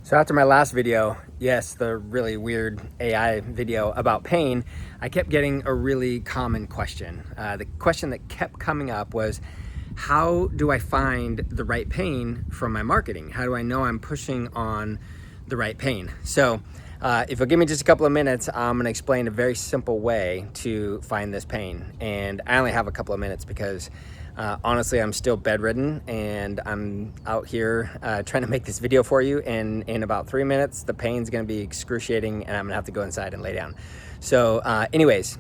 So after my last video, yes, the really weird AI video about pain, I kept getting a really common question. The question that kept coming up was, how do I find the right pain from my marketing? How do I know I'm pushing on the right pain? So if you'll give me just a couple of minutes, I'm gonna explain a very simple way to find this pain. And I only have a couple of minutes because honestly, I'm still bedridden and I'm out here trying to make this video for you. And in about 3 minutes, the pain's gonna be excruciating and I'm gonna have to go inside and lay down. So anyways,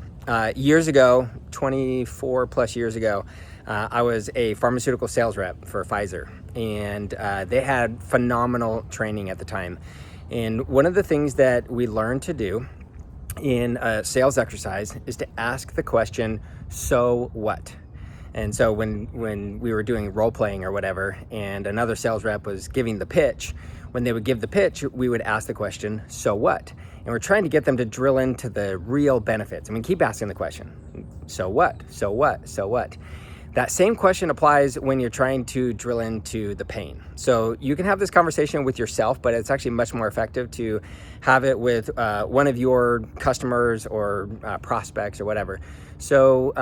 years ago, 24 plus years ago, I was a pharmaceutical sales rep for Pfizer, and they had phenomenal training at the time. And one of the things that we learned to do in a sales exercise is to ask the question, so what? And so when we were doing role playing or whatever, and another sales rep was giving the pitch, when they would give the pitch, we would ask the question, so what? And we're trying to get them to drill into the real benefits. I mean, keep asking the question, so what? So what? So what? That same question applies when you're trying to drill into the pain. So you can have this conversation with yourself, but it's actually much more effective to have it with one of your customers or prospects or whatever. So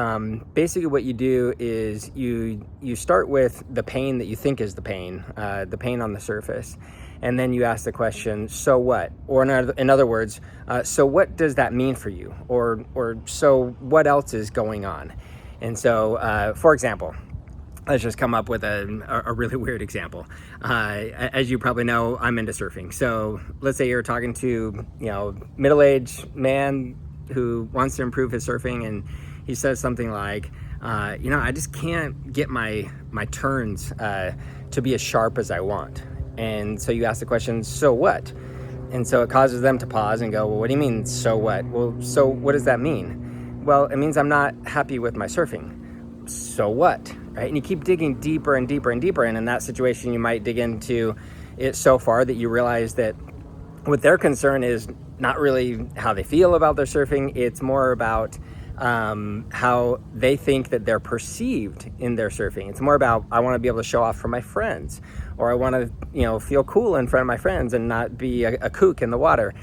basically what you do is you start with the pain that you think is the pain on the surface. And then you ask the question, so what? Or in other words, so what does that mean for you? Or so what else is going on? And so, for example, let's just come up with a really weird example. As you probably know, I'm into surfing. So let's say you're talking to, middle-aged man who wants to improve his surfing, and he says something like, I just can't get my turns to be as sharp as I want. And so you ask the question, so what? And so it causes them to pause and go, well, what do you mean, so what? Well, so what does that mean? Well, it means I'm not happy with my surfing. So what, right? And you keep digging deeper and deeper and deeper. And in that situation, you might dig into it so far that you realize that what their concern is not really how they feel about their surfing. It's more about how they think that they're perceived in their surfing. It's more about, I want to be able to show off for my friends, or I want to, feel cool in front of my friends and not be a kook in the water,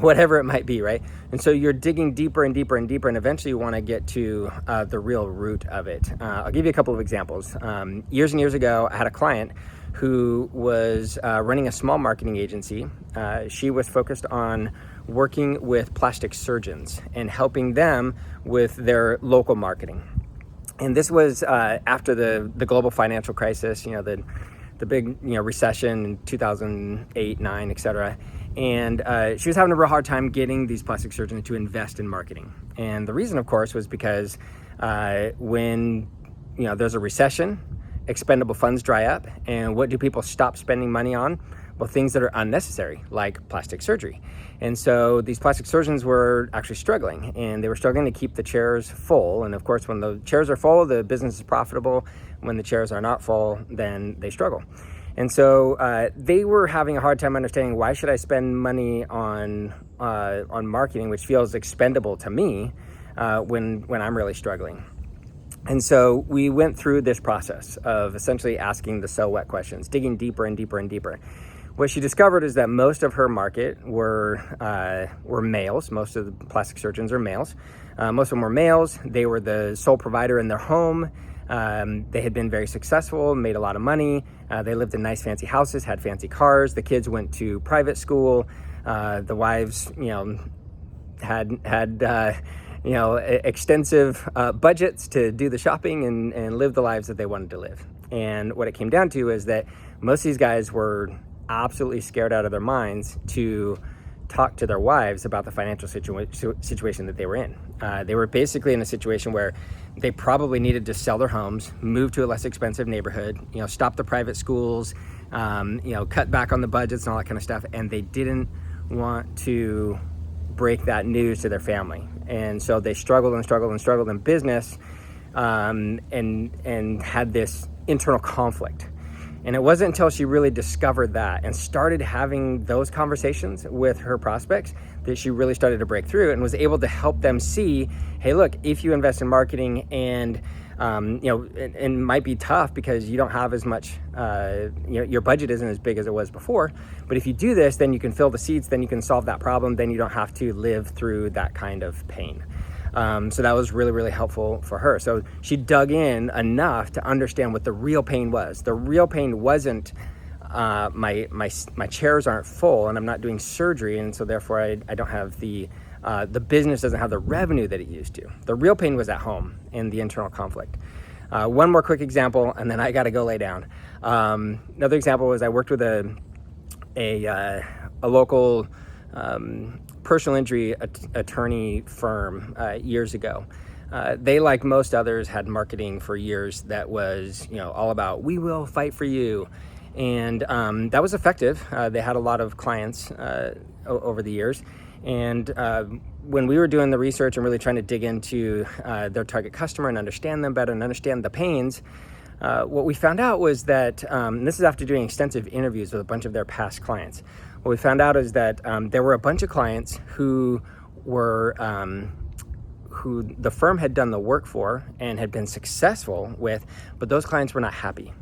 whatever it might be, right? And so you're digging deeper and deeper and deeper, and eventually you want to get to the real root of it. I'll give you a couple of examples. Years and years ago, I had a client who was running a small marketing agency. She was focused on working with plastic surgeons and helping them with their local marketing. And this was after the global financial crisis, the big recession in 2008, 9, et cetera. And she was having a real hard time getting these plastic surgeons to invest in marketing. And the reason, of course, was because when there's a recession, expendable funds dry up. And what do people stop spending money on? Well, things that are unnecessary, like plastic surgery. And so these plastic surgeons were actually struggling, and they were struggling to keep the chairs full. And of course, when the chairs are full, the business is profitable. When the chairs are not full, then they struggle. And so they were having a hard time understanding, why should I spend money on marketing, which feels expendable to me when I'm really struggling? And so we went through this process of essentially asking the so what questions, digging deeper and deeper and deeper. What she discovered is that most of her market were males. Most of the plastic surgeons are males. Most of them were males. They were the sole provider in their home. They had been very successful, made a lot of money. They lived in nice fancy houses, had fancy cars. The kids went to private school. The wives, had extensive budgets to do the shopping and live the lives that they wanted to live. And what it came down to is that most of these guys were absolutely scared out of their minds to talk to their wives about the financial situation that they were in. They were basically in a situation where they probably needed to sell their homes, move to a less expensive neighborhood, stop the private schools, cut back on the budgets and all that kind of stuff. And they didn't want to break that news to their family. And so they struggled and struggled and struggled in business, and had this internal conflict. And it wasn't until she really discovered that and started having those conversations with her prospects that she really started to break through and was able to help them see, hey, look, if you invest in marketing and It might be tough because you don't have as much, your budget isn't as big as it was before. But if you do this, then you can fill the seats, then you can solve that problem, then you don't have to live through that kind of pain. So that was really, really helpful for her. So she dug in enough to understand what the real pain was. The real pain wasn't my chairs aren't full and I'm not doing surgery, and so therefore I don't have the business doesn't have the revenue that it used to. The real pain was at home and the internal conflict. One more quick example, and then I got to go lay down. Another example was I worked with a local personal injury attorney firm years ago. They, like most others, had marketing for years that was, all about "we will fight for you," and that was effective. They had a lot of clients over the years, and when we were doing the research and really trying to dig into their target customer and understand them better and understand the pains, what we found out was that, and this is after doing extensive interviews with a bunch of their past clients, what we found out is that there were a bunch of clients who the firm had done the work for and had been successful with, but those clients were not happy.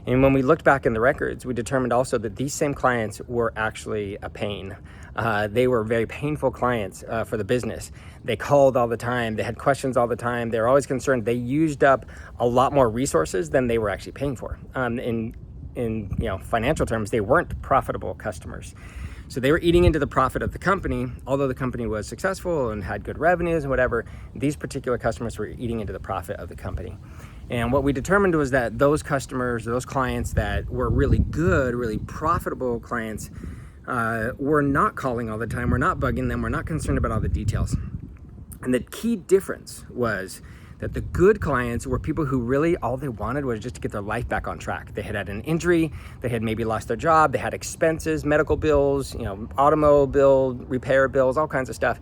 And when we looked back in the records, we determined also that these same clients were actually a pain. They were very painful clients for the business. They called all the time. They had questions all the time. They were always concerned. They used up a lot more resources than they were actually paying for. In financial terms, they weren't profitable customers. So they were eating into the profit of the company. Although the company was successful and had good revenues and whatever, these particular customers were eating into the profit of the company. And what we determined was that those customers, those clients that were really good, really profitable clients, were not calling all the time, we're not bugging them, we're not concerned about all the details. And the key difference was that the good clients were people who really all they wanted was just to get their life back on track. They had an injury, they had maybe lost their job, they had expenses, medical bills, automobile repair bills, all kinds of stuff.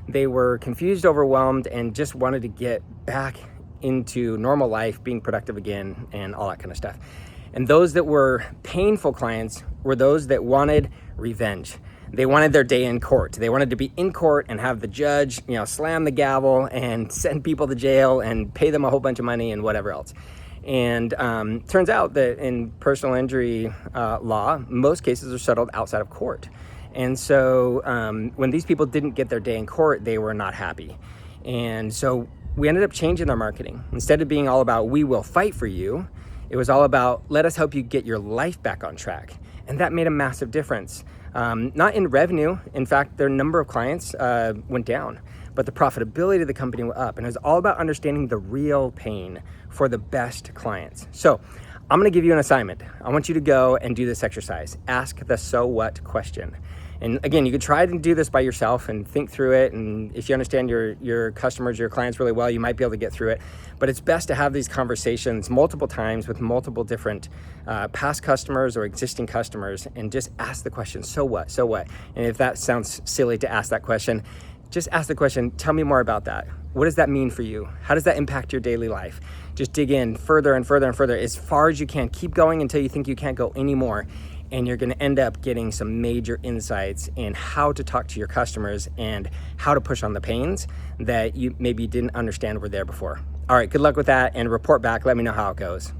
They were confused, overwhelmed, and just wanted to get back into normal life, being productive again, and all that kind of stuff. And those that were painful clients were those that wanted revenge. They wanted their day in court. They wanted to be in court and have the judge, slam the gavel and send people to jail and pay them a whole bunch of money and whatever else. And turns out that in personal injury law, most cases are settled outside of court. And so when these people didn't get their day in court, they were not happy. And so we ended up changing our marketing. Instead of being all about "we will fight for you," it was all about "let us help you get your life back on track." And that made a massive difference. Not in revenue. In fact, their number of clients went down, but the profitability of the company went up. And it was all about understanding the real pain for the best clients. So I'm going to give you an assignment. I want you to go and do this exercise. Ask the "so what" question. And again, you could try to do this by yourself and think through it. And if you understand your customers, your clients really well, you might be able to get through it. But it's best to have these conversations multiple times with multiple different past customers or existing customers, and just ask the question, "so what, so what?" And if that sounds silly to ask that question, just ask the question, "tell me more about that. What does that mean for you? How does that impact your daily life?" Just dig in further and further and further as far as you can. Keep going until you think you can't go anymore. And you're going to end up getting some major insights in how to talk to your customers and how to push on the pains that you maybe didn't understand were there before. All right, good luck with that, and report back. Let me know how it goes.